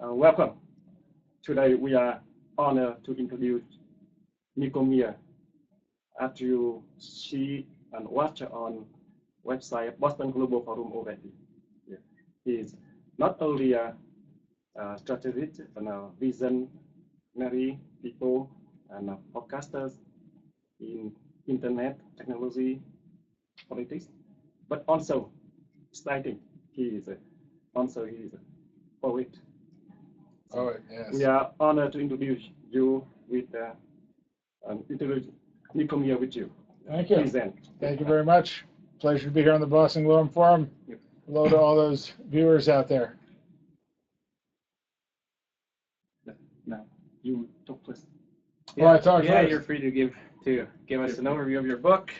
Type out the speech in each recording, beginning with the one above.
Welcome. Today we are honored to introduce Nicco. As you see and watch on website Boston Global Forum already. Yeah. He is not only a strategist and a visionary people and podcasters in internet technology politics, but also writing. He is also he is a poet. Oh, yes. We are honored to introduce you with introduce Nicco with you. Thank you. Present. Thank you very much. Pleasure to be here on the Boston Globe Forum. Hello to all those viewers out there. Now you talk first. Yeah, I talk yeah, first. you're free to give us an overview of your book.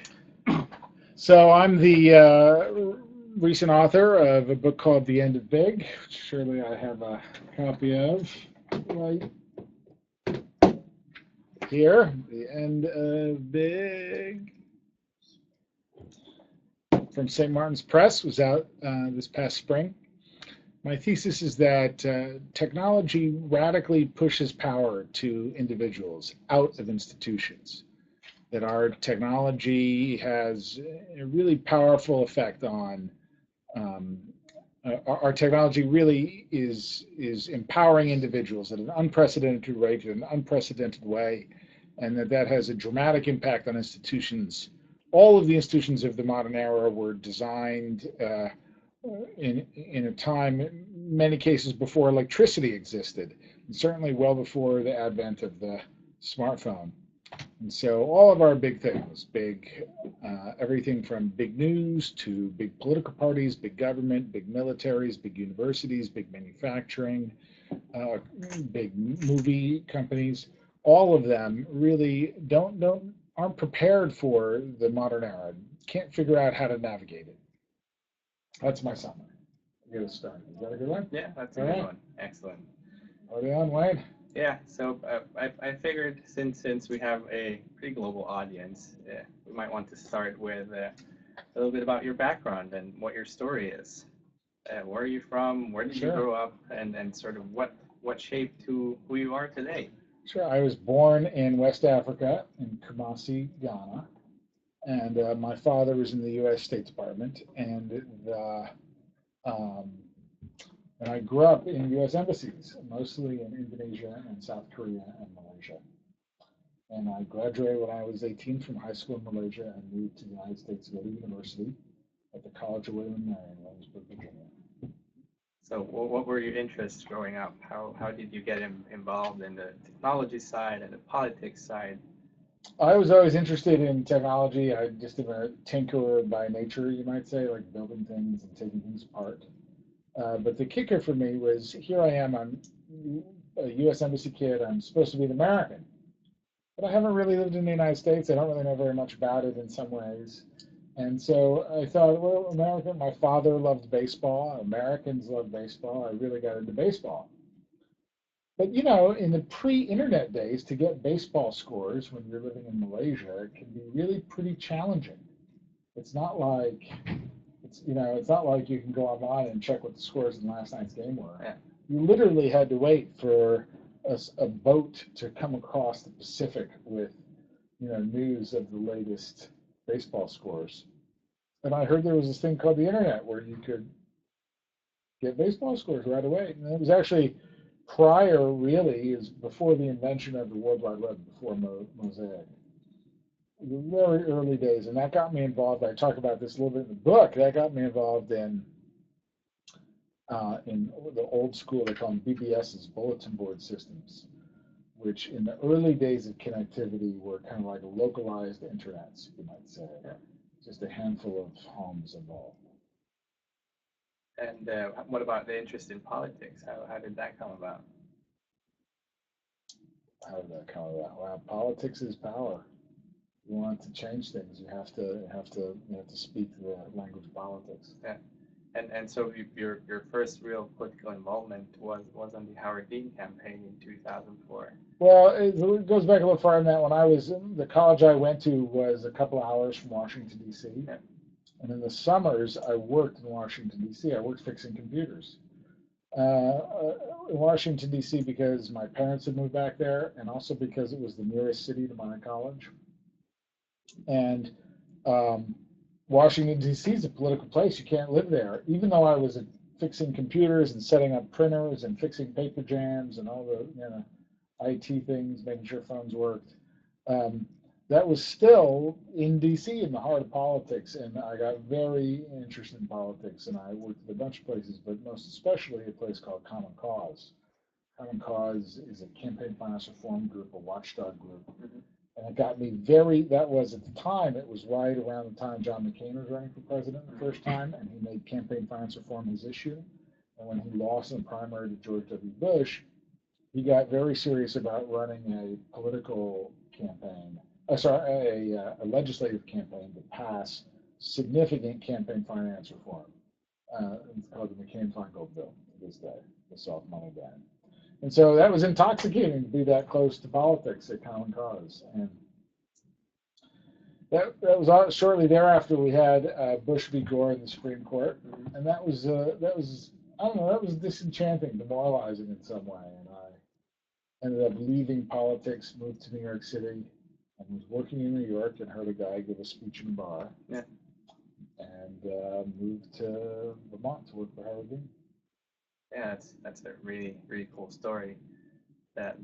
So I'm the recent author of a book called The End of Big, which surely I have a copy of right here. The End of Big from St. Martin's Press, was out this past spring. My thesis is that technology radically pushes power to individuals out of institutions. That our technology has a really powerful effect on our technology really is empowering individuals at an unprecedented rate, in an unprecedented way, and that has a dramatic impact on institutions. All of the institutions of the modern era were designed in a time, in many cases, before electricity existed, and certainly well before the advent of the smartphone. And so all of our big things, everything from big news to big political parties, big government, big militaries, big universities, big manufacturing, big movie companies, all of them really aren't prepared for the modern era, can't figure out how to navigate it. That's my summary. Get us started. Is that a good one? Yeah, that's a good one. Excellent. Are we on, Wayne? Yeah, so I figured since we have a pretty global audience, we might want to start with a little bit about your background and what your story is. Where are you from? Where did you grow up? And sort of what shaped who you are today? Sure. I was born in West Africa, in Kumasi, Ghana, and my father was in the U.S. State Department, and I grew up in U.S. embassies, mostly in Indonesia and South Korea and Malaysia. And I graduated when I was 18 from high school in Malaysia and moved to the United States to go to university at the College of William and Mary in Williamsburg, Virginia. So what were your interests growing up? How did you get involved in the technology side and the politics side? I was always interested in technology. I just am a tinkerer by nature, you might say, like building things and taking things apart. But the kicker for me was, here I am, I'm a U.S. Embassy kid, I'm supposed to be an American. But I haven't really lived in the United States, I don't really know very much about it in some ways. And so I thought, well, American, my father loved baseball, Americans love baseball, I really got into baseball. But you know, in the pre-internet days, to get baseball scores when you're living in Malaysia, it can be really pretty challenging. It's not like it's not like you can go online and check what the scores in last night's game were. Yeah. You literally had to wait for a boat to come across the Pacific with, news of the latest baseball scores. And I heard there was this thing called the internet where you could get baseball scores right away. And it was actually prior, really, is before the invention of the World Wide Web, before Mosaic. The very early days, and that got me involved. I talk about this a little bit in the book. That got me involved in the old school, they call them BBSs, bulletin board systems, which in the early days of connectivity were kind of like localized internets, you might say. Just a handful of homes involved. And what about the interest in politics? How did that come about? How did that come about? Well, politics is power. You want to change things, you have to speak the language of politics. Yeah, and so your first real political involvement was on the Howard Dean campaign in 2004. Well, it goes back a little far than that. When I was in the college I went to was a couple of hours from Washington D.C. Yeah. And in the summers I worked in Washington D.C. I worked fixing computers. in Washington, D.C. because my parents had moved back there, and also because it was the nearest city to my college. And Washington, D.C. is a political place. You can't live there. Even though I was fixing computers and setting up printers and fixing paper jams and all the IT things, making sure phones worked, that was still in D.C. in the heart of politics. And I got very interested in politics, and I worked at a bunch of places, but most especially a place called Common Cause. Common Cause is a campaign finance reform group, a watchdog group. And it got me that was at the time, it was right around the time John McCain was running for president the first time, and he made campaign finance reform his issue. And when he lost in the primary to George W. Bush, he got very serious about running a political campaign, a legislative campaign to pass significant campaign finance reform. It's called the McCain-Feingold bill to this day, the soft money ban. And so that was intoxicating to be that close to politics at Common Cause. And that was shortly thereafter we had Bush v. Gore in the Supreme Court, and that was I don't know, that was disenchanting, demoralizing in some way. And I ended up leaving politics, moved to New York City, and was working in New York and heard a guy give a speech in a bar. Yeah. And moved to Vermont to work for Howard Dean. Yeah, that's a really, really cool story. That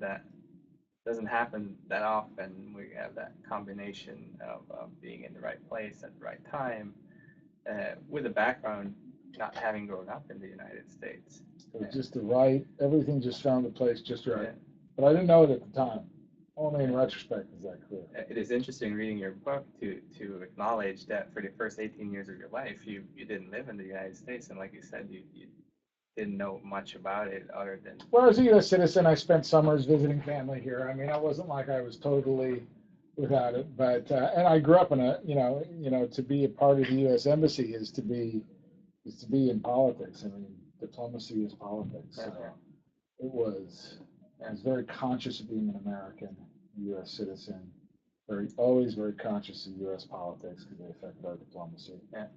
doesn't happen that often. We have that combination of being in the right place at the right time, with a background not having grown up in the United States. It was just everything just found the place just right. Yeah. But I didn't know it at the time. Only in retrospect is that clear. It is interesting reading your book to acknowledge that for the first 18 years of your life, you didn't live in the United States, and like you said, you didn't know much about it other than. Well, as a U.S. citizen, I spent summers visiting family here. I mean, I wasn't like I was totally without it, but and I grew up in to be a part of the U.S. Embassy is to be in politics. I mean, diplomacy is politics. So I was very conscious of being an American U.S. citizen. Always very conscious of U.S. politics because they affected our diplomacy. Yeah.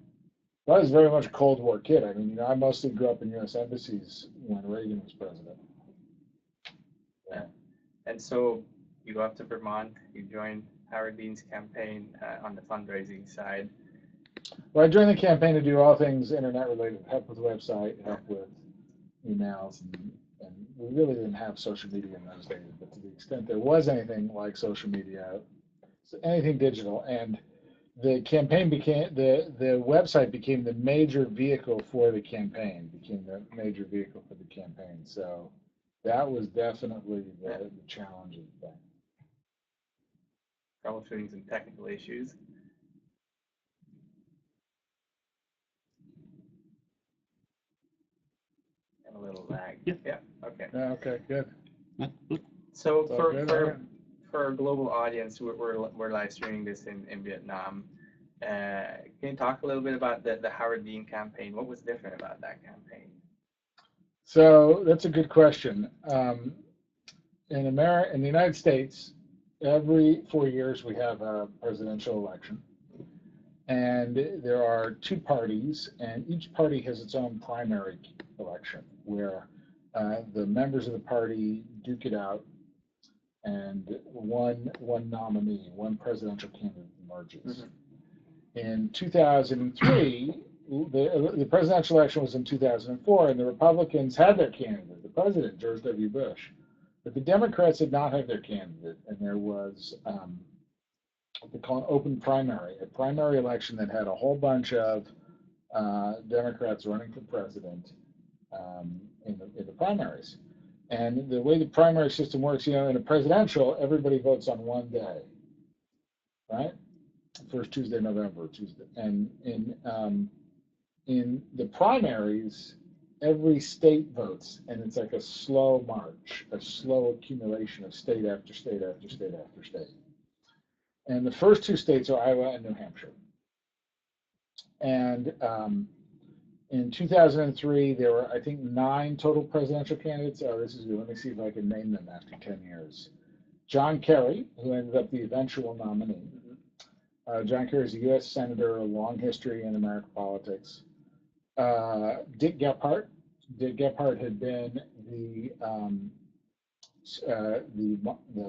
I was very much a Cold War kid. I mean, I mostly grew up in U.S. embassies when Reagan was president. Yeah. And so you go up to Vermont, you join Howard Dean's campaign on the fundraising side. Well, I joined the campaign to do all things internet related, help with the website, help with emails, and we really didn't have social media in those days, but to the extent there was anything like social media, anything digital, and the campaign became, the website became the major vehicle for the campaign, So that was definitely the challenge of the thing. Troubleshooting some technical issues. And a little lag. Yeah. Okay. Okay. Good. So for a global audience, we're live streaming this in Vietnam. Can you talk a little bit about the Howard Dean campaign? What was different about that campaign? So that's a good question. In the United States, every 4 years we have a presidential election, and there are two parties, and each party has its own primary election where the members of the party duke it out, and one nominee, one presidential candidate emerges. In 2003, the presidential election was in 2004, and the Republicans had their candidate, the president, George W. Bush. But the Democrats did not have their candidate, and there was what they call an open primary, a primary election that had a whole bunch of Democrats running for president in the primaries. And the way the primary system works, in a presidential, everybody votes on one day, right? First Tuesday in November, Tuesday. And in the primaries, every state votes, and it's like a slow march, a slow accumulation of state after state after state after state. And the first two states are Iowa and New Hampshire. And in 2003, there were, I think, 9 total presidential candidates. Oh, this is good. Let me see if I can name them after 10 years. John Kerry, who ended up the eventual nominee. John Kerry is a U.S. Senator, a long history in American politics. Dick Gephardt, Gephardt had been the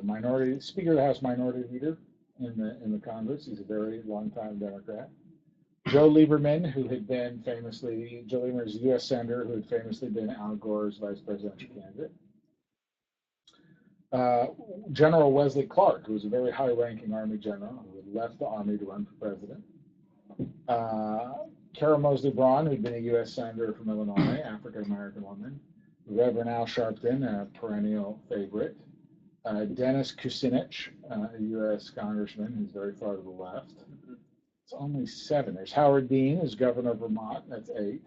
minority Speaker of the House Minority Leader in the Congress. He's a very long-time Democrat. Joe Lieberman, who had been famously, Joe Lieberman is a U.S. Senator who had famously been Al Gore's vice presidential candidate. General Wesley Clark, who was a very high-ranking Army general who had left the Army to run for president. Carol Moseley Braun, who had been a U.S. Senator from Illinois, African-American woman. Reverend Al Sharpton, a perennial favorite. Dennis Kucinich, a U.S. congressman who's very far to the left. It's only 7. There's Howard Dean, who's governor of Vermont. That's 8.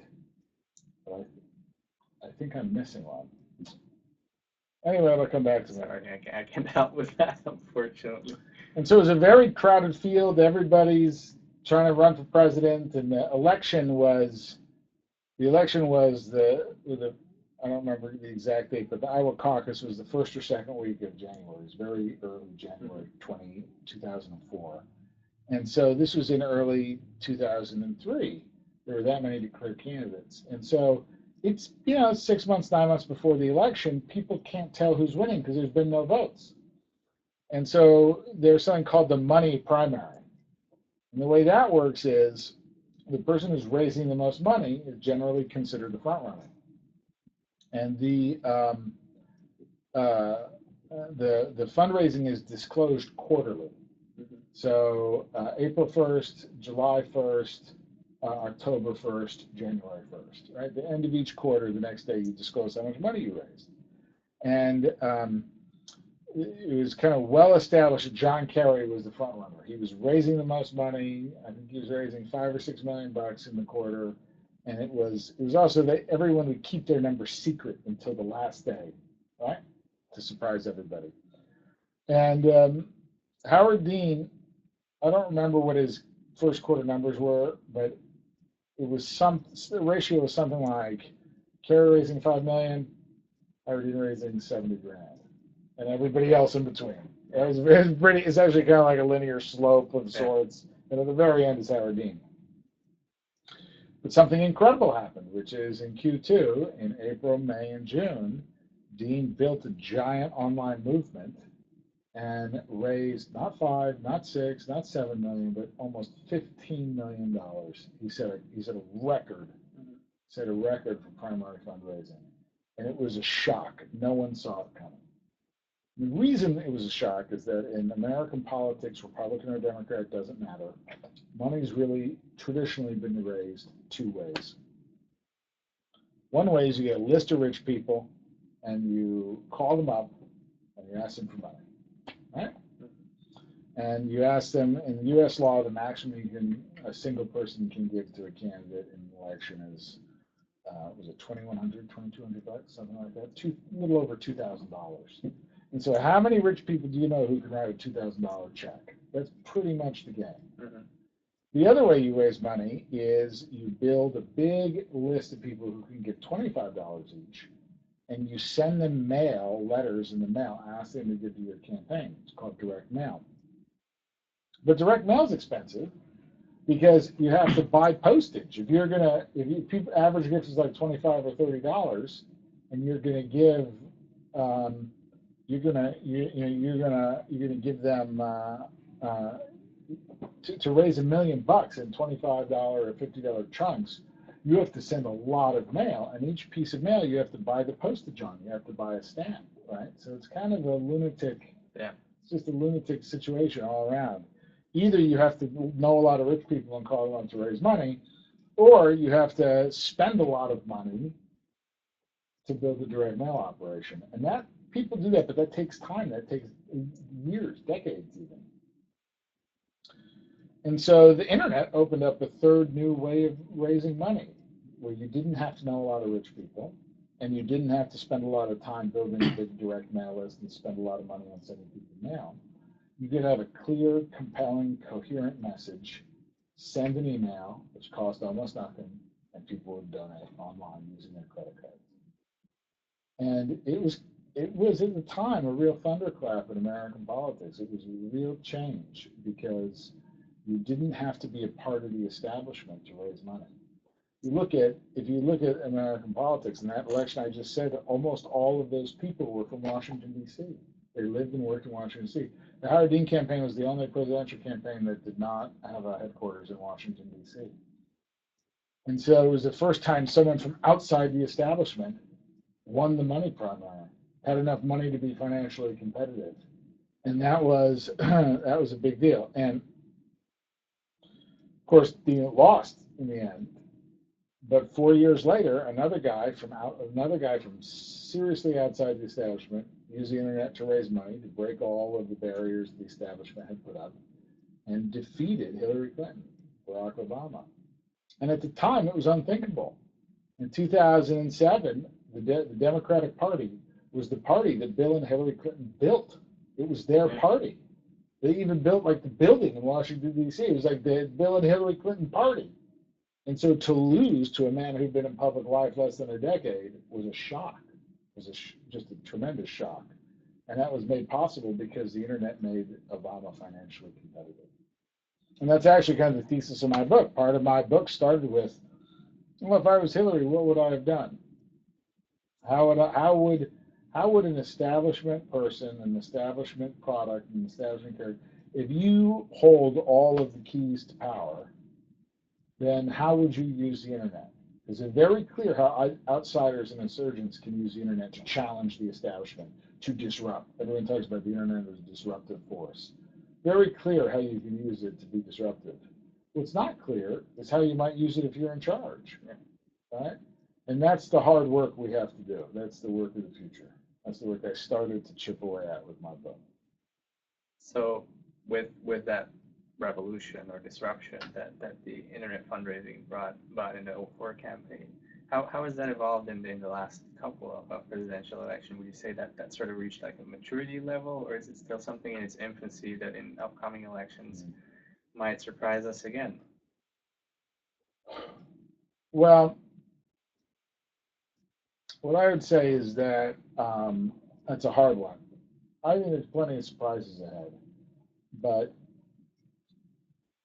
But I think I'm missing one. Anyway, I'll come back to that. Sorry, I can't help with that, unfortunately. And so it was a very crowded field. Everybody's trying to run for president, and the election was the I don't remember the exact date, but the Iowa caucus was the first or second week of January. It was very early January 2004. And so this was in early 2003. There were that many declared candidates. And so it's, 6 months, 9 months before the election, people can't tell who's winning because there's been no votes. And so there's something called the money primary. And the way that works is the person who's raising the most money is generally considered the front runner. And the fundraising is disclosed quarterly. So April 1st, July 1st, October 1st, January 1st, right? The end of each quarter, the next day, you disclose how much money you raised. And it was kind of well established that John Kerry was the front runner. He was raising the most money. I think he was raising $5 or $6 million in the quarter. And it was also that everyone would keep their number secret until the last day, right? To surprise everybody. And Howard Dean, I don't remember what his first quarter numbers were, but it was the ratio was something like Kerry raising $5 million, Howard Dean raising 70 grand, and everybody else in between. It was pretty. It's actually kind of like a linear slope of sorts, and at the very end is Howard Dean. But something incredible happened, which is in Q2, in April, May, and June, Dean built a giant online movement and raised not 5, not 6, not 7 million, but almost $15 million. He set a record, set a record for primary fundraising, and it was a shock. No one saw it coming. The reason it was a shock is that in American politics, Republican or Democrat, doesn't matter. Money's really traditionally been raised 2 ways. One way is you get a list of rich people and you call them up and you ask them for money, right? And you ask them, in U.S. law, the maximum a single person can give to a candidate in an election is, was it $2,100, $2,200, something like that? A little over $2,000. And so how many rich people do you know who can write a $2,000 check? That's pretty much the game. Mm-hmm. The other way you raise money is you build a big list of people who can give $25 each, and you send them letters in the mail, ask them to give to your campaign. It's called direct mail. But direct mail is expensive because you have to buy postage. If average gift is like $25 or $30, and you're gonna give you're gonna give them to raise $1 million in $25 or $50 chunks. You have to send a lot of mail, and each piece of mail you have to buy the postage on. You have to buy a stamp, right? So it's kind of a lunatic. Yeah. It's just a lunatic situation all around. Either you have to know a lot of rich people and call them up to raise money, or you have to spend a lot of money to build a direct mail operation. And that people do that, but that takes time. That takes years, decades even. And so the internet opened up a third new way of raising money, where you didn't have to know a lot of rich people, and you didn't have to spend a lot of time building a big direct mail list and spend a lot of money on sending people mail. You could have a clear, compelling, coherent message, send an email, which cost almost nothing, and people would donate online using their credit cards. And it was at the time a real thunderclap in American politics. It was a real change because you didn't have to be a part of the establishment to raise money. if you look at American politics, in that election I just said, almost all of those people were from Washington, D.C. They lived and worked in Washington, D.C. The Howard Dean campaign was the only presidential campaign that did not have a headquarters in Washington, D.C. And so it was the first time someone from outside the establishment won the money primary, had enough money to be financially competitive. And that was that was a big deal. And of course, Dean lost in the end. But 4 years later, another guy from seriously outside the establishment used the internet to raise money to break all of the barriers the establishment had put up, and defeated Hillary Clinton, Barack Obama. And at the time, it was unthinkable. In 2007, the Democratic Party was the party that Bill and Hillary Clinton built. It was their party. They even built like the building in Washington, D.C. It was like the Bill and Hillary Clinton party. And so to lose to a man who'd been in public life less than a decade was a shock. It was just a tremendous shock. And that was made possible because the internet made Obama financially competitive. And that's actually kind of the thesis of my book. Part of my book started with, well, if I was Hillary, what would I have done? How would an establishment person, an establishment product, an establishment character, if you hold all of the keys to power, then how would you use the internet? Is it very clear how outsiders and insurgents can use the internet to challenge the establishment, to disrupt? Everyone talks about the internet as a disruptive force. Very clear how you can use it to be disruptive. What's not clear is how you might use it if you're in charge, right? And that's the hard work we have to do. That's the work of the future. That's the work I started to chip away at with my book. So with that revolution or disruption that the internet fundraising brought in the 2004 campaign, how has that evolved in the last couple of presidential elections? Would you say that sort of reached like a maturity level, or is it still something in its infancy that in upcoming elections might surprise us again? Well, what I would say is that that's a hard one. I think there's plenty of surprises ahead, but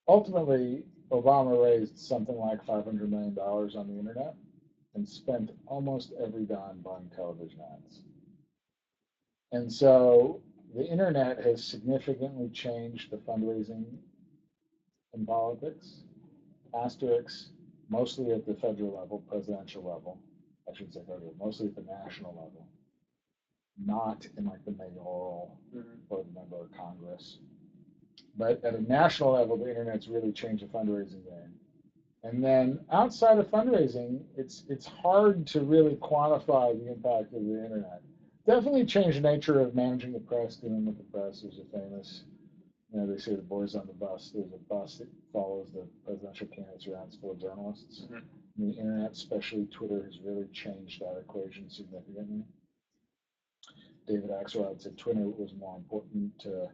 ultimately, Obama raised something like $500 million on the internet and spent almost every dime buying television ads. And so the internet has significantly changed the fundraising in politics. Asterisks, mostly at the federal level, presidential level. I should say federal, mostly at the national level, not in like the mayoral or the member of Congress. But at a national level, the internet's really changed the fundraising game. And then outside of fundraising, it's hard to really quantify the impact of the internet. Definitely changed the nature of managing the press, dealing with the press. There's a famous, they say the boys on the bus. There's a bus that follows the presidential candidates around. It's full of journalists. And the internet, especially Twitter, has really changed that equation significantly. David Axelrod said Twitter was more important to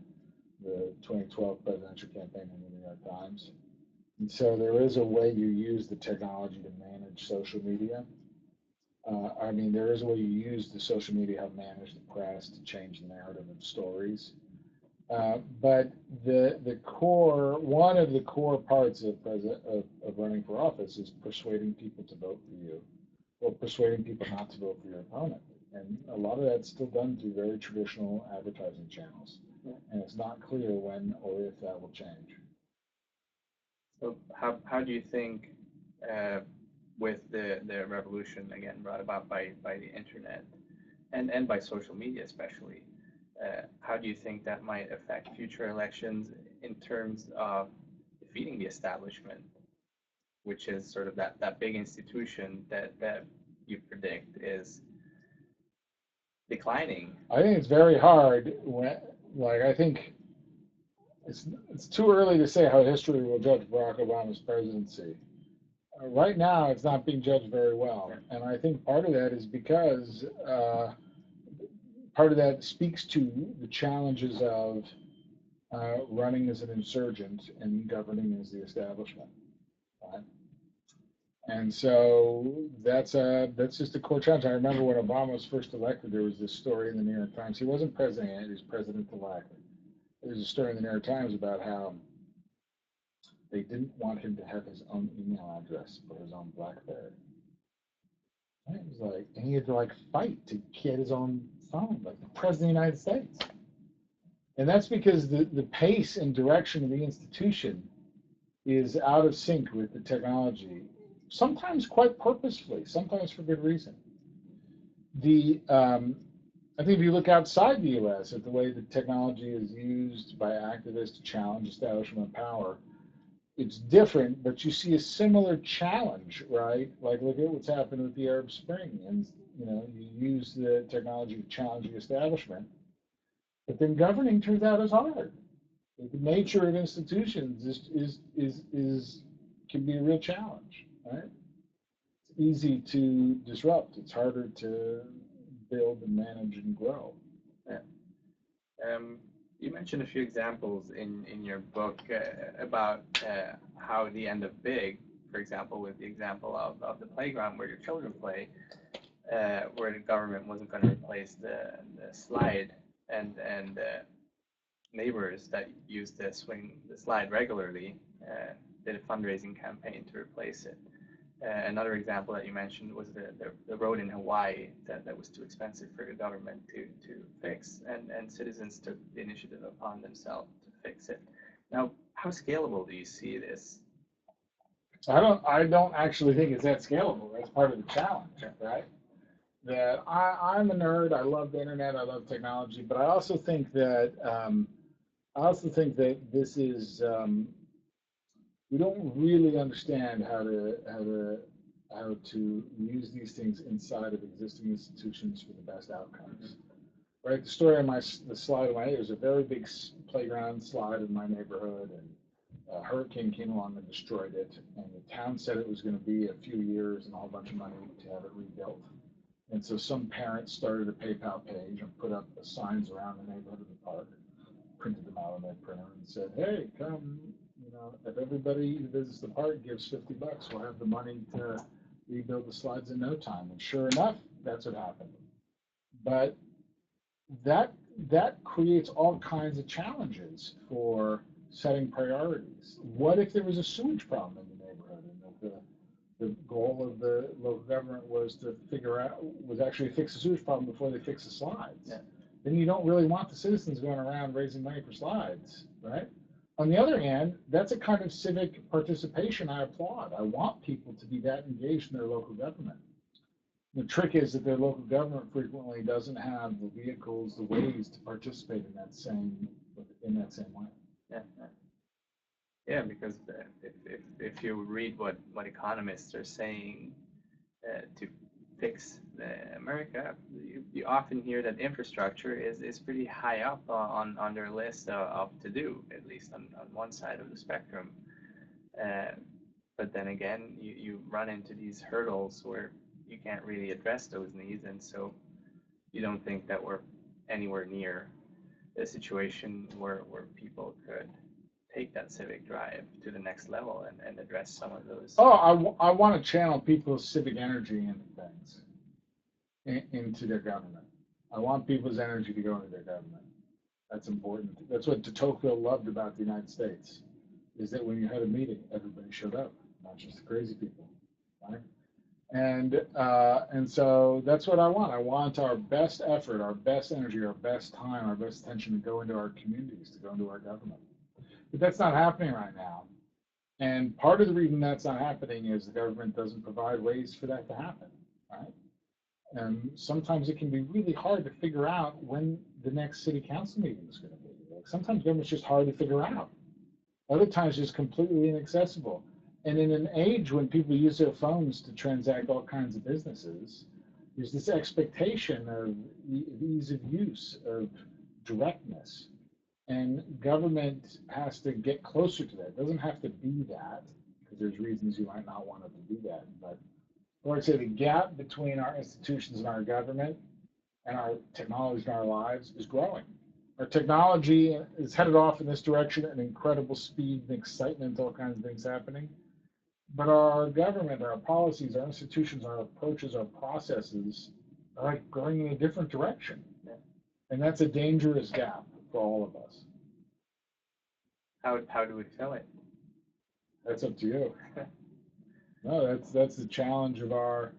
the 2012 presidential campaign in the New York Times. And so there is a way you use the technology to manage social media. There is a way you use the social media to manage the press to change the narrative of stories. But one of the core parts of running for office is persuading people to vote for you, or persuading people not to vote for your opponent. And a lot of that's still done through very traditional advertising channels. And it's not clear when or if that will change. So how do you think, with the revolution again brought about by the internet and by social media especially, how do you think that might affect future elections in terms of defeating the establishment, which is sort of that big institution that you predict is declining? I think it's very hard I think it's too early to say how history will judge Barack Obama's presidency. Right now, it's not being judged very well, and I think part of that is because part of that speaks to the challenges of running as an insurgent and governing as the establishment. Right? And so that's just a core challenge. I remember when Obama was first elected, there was this story in the New York Times. He wasn't president yet; he was president-elect. There was a story in the New York Times about how They didn't want him to have his own email address or his own BlackBerry. And it was like, and he had to like fight to get his own phone, like the President of the United States. And that's because the pace and direction of the institution is out of sync with the technology, sometimes quite purposefully, sometimes for good reason. I think if you look outside the U.S. at the way the technology is used by activists to challenge establishment power, it's different, but you see a similar challenge, right? Like look at what's happened with the Arab Spring, and you use the technology to challenge the establishment, but then governing turns out is hard. The nature of institutions can be a real challenge, right? It's easy to disrupt. It's harder to build and manage and grow. Yeah. You mentioned a few examples in your book about how the end of big, for example, with the example of the playground where your children play, where the government wasn't going to replace the slide, and neighbors that used the slide regularly did a fundraising campaign to replace it. Another example that you mentioned was the road in Hawaii that was too expensive for the government to fix, and citizens took the initiative upon themselves to fix it. Now, how scalable do you see this? I don't actually think it's that scalable. That's part of the challenge, right? That I'm a nerd. I love the internet. I love technology, but I also think that this is we don't really understand how to use these things inside of existing institutions for the best outcomes. Right. The story on the slide on my head was a very big playground slide in my neighborhood, and a hurricane came along and destroyed it. And the town said it was going to be a few years and a whole bunch of money to have it rebuilt. And so some parents started a PayPal page and put up signs around the neighborhood of the park, printed them out on their printer, and said, "Hey, come, if everybody who visits the park gives $50, we'll have the money to rebuild the slides in no time." And sure enough, that's what happened. But that creates all kinds of challenges for setting priorities. What if there was a sewage problem in the neighborhood, and the goal of the local government was actually fix the sewage problem before they fix the slides? Yeah. Then you don't really want the citizens going around raising money for slides, right? On the other hand, that's a kind of civic participation I applaud. I want people to be that engaged in their local government. The trick is that their local government frequently doesn't have the vehicles, the ways to participate in that same way. Yeah. Yeah, because if you read what economists are saying to fix America, you often hear that infrastructure is pretty high up on their list of to do, at least on one side of the spectrum. But then again, you run into these hurdles where you can't really address those needs, and so you don't think that we're anywhere near a situation where people could take that civic drive to the next level and address some of those. Oh, I want to channel people's civic energy into things, into their government. I want people's energy to go into their government. That's important. That's what de Tocqueville loved about the United States, is that when you had a meeting, everybody showed up, not just the crazy people, right? And so that's what I want. I want our best effort, our best energy, our best time, our best attention to go into our communities, to go into our government. But that's not happening right now. And part of the reason that's not happening is the government doesn't provide ways for that to happen, right? And sometimes it can be really hard to figure out when the next city council meeting is going to be. Like sometimes government's just hard to figure out. Other times it's completely inaccessible. And in an age when people use their phones to transact all kinds of businesses, there's this expectation of ease of use, of directness. And government has to get closer to that. It doesn't have to be that, because there's reasons you might not want it to do that. But I would say the gap between our institutions and our government and our technology in our lives is growing. Our technology is headed off in this direction at incredible speed and excitement, all kinds of things happening. But our government, our policies, our institutions, our approaches, our processes are like going in a different direction. And that's a dangerous gap for all of us. How do we fill it? That's up to you. No, that's the challenge of the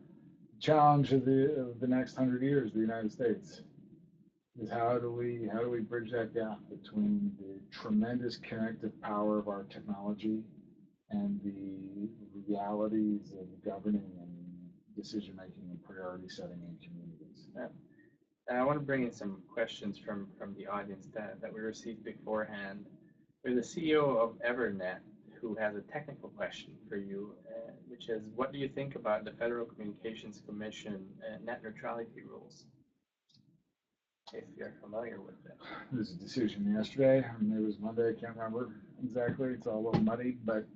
next 100 years, the United States, is how do we bridge that gap between the tremendous connective power of our technology and the realities of governing and decision making and priority setting in communities. Yeah. I want to bring in some questions from the audience that we received beforehand. We're the CEO of Evernet, who has a technical question for you, which is, what do you think about the Federal Communications Commission net neutrality rules? If you're familiar with it. There was a decision yesterday, or maybe it was Monday, I can't remember exactly. It's all a little muddy, but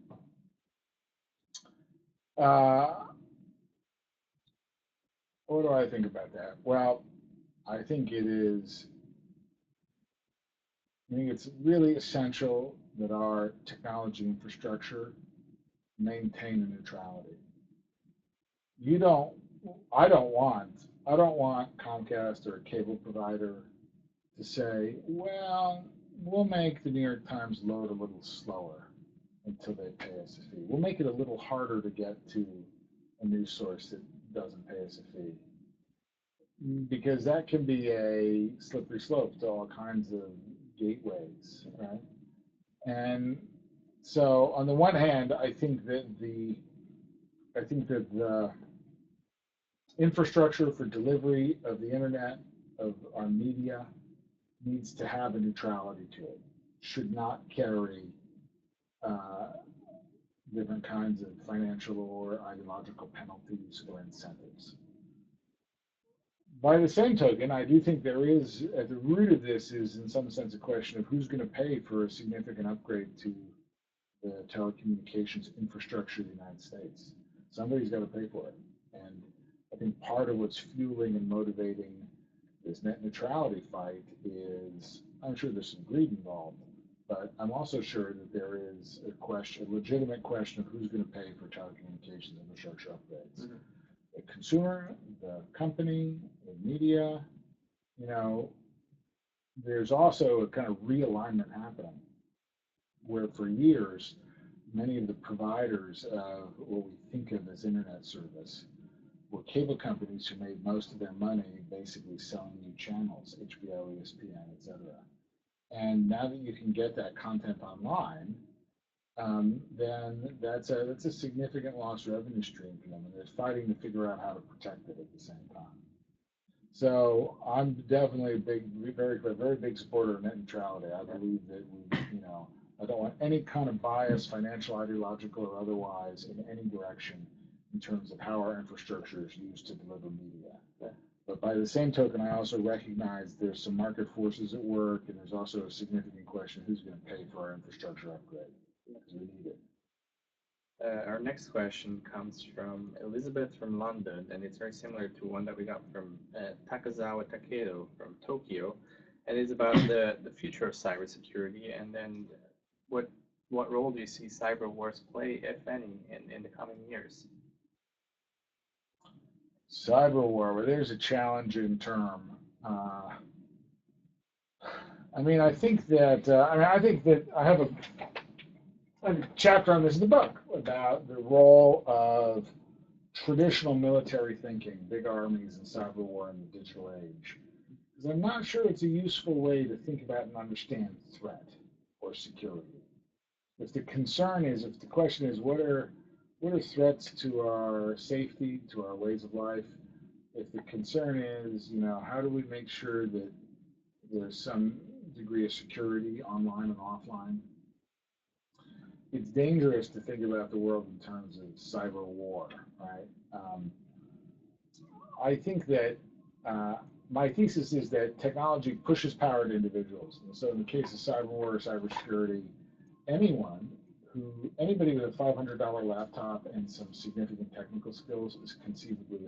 what do I think about that? Well, I think it's really essential that our technology infrastructure maintain a neutrality. I don't want Comcast or a cable provider to say, well, we'll make the New York Times load a little slower until they pay us a fee. We'll make it a little harder to get to a news source that doesn't pay us a fee. Because that can be a slippery slope to all kinds of gateways, right? And so on the one hand, I think that the infrastructure for delivery of the internet, of our media, needs to have a neutrality to it. Should not carry different kinds of financial or ideological penalties or incentives. By the same token, I do think there is, at the root of this is in some sense a question of who's going to pay for a significant upgrade to the telecommunications infrastructure of the United States. Somebody's got to pay for it. And I think part of what's fueling and motivating this net neutrality fight is, I'm sure there's some greed involved, but I'm also sure that there is a legitimate question of who's going to pay for telecommunications infrastructure upgrades. Mm-hmm. The consumer, the company, the media, there's also a kind of realignment happening where for years, many of the providers of what we think of as internet service were cable companies who made most of their money basically selling you channels, HBO, ESPN, etc. And now that you can get that content online, then that's a significant lost revenue stream for them, and they're fighting to figure out how to protect it at the same time. So I'm definitely a very big supporter of net neutrality. I believe that I don't want any kind of bias, financial, ideological, or otherwise, in any direction in terms of how our infrastructure is used to deliver media. But by the same token, I also recognize there's some market forces at work, and there's also a significant question: who's going to pay for our infrastructure upgrade? Because we need it. Our next question comes from Elizabeth from London, and it's very similar to one that we got from Takazawa Takedo from Tokyo, and it's about the future of cybersecurity, and then what role do you see cyber wars play, if any, in the coming years? Cyber war, well, there's a challenging term. I think that I have a chapter on this in the book about the role of traditional military thinking, big armies and cyber war in the digital age. Because I'm not sure it's a useful way to think about and understand threat or security. If the question is what are threats to our safety, to our ways of life, if the concern is, how do we make sure that there's some degree of security online and offline, it's dangerous to think about the world in terms of cyber war, right? I think that my thesis is that technology pushes power to individuals. And so in the case of cyber war or cybersecurity, anybody with a $500 laptop and some significant technical skills is conceivably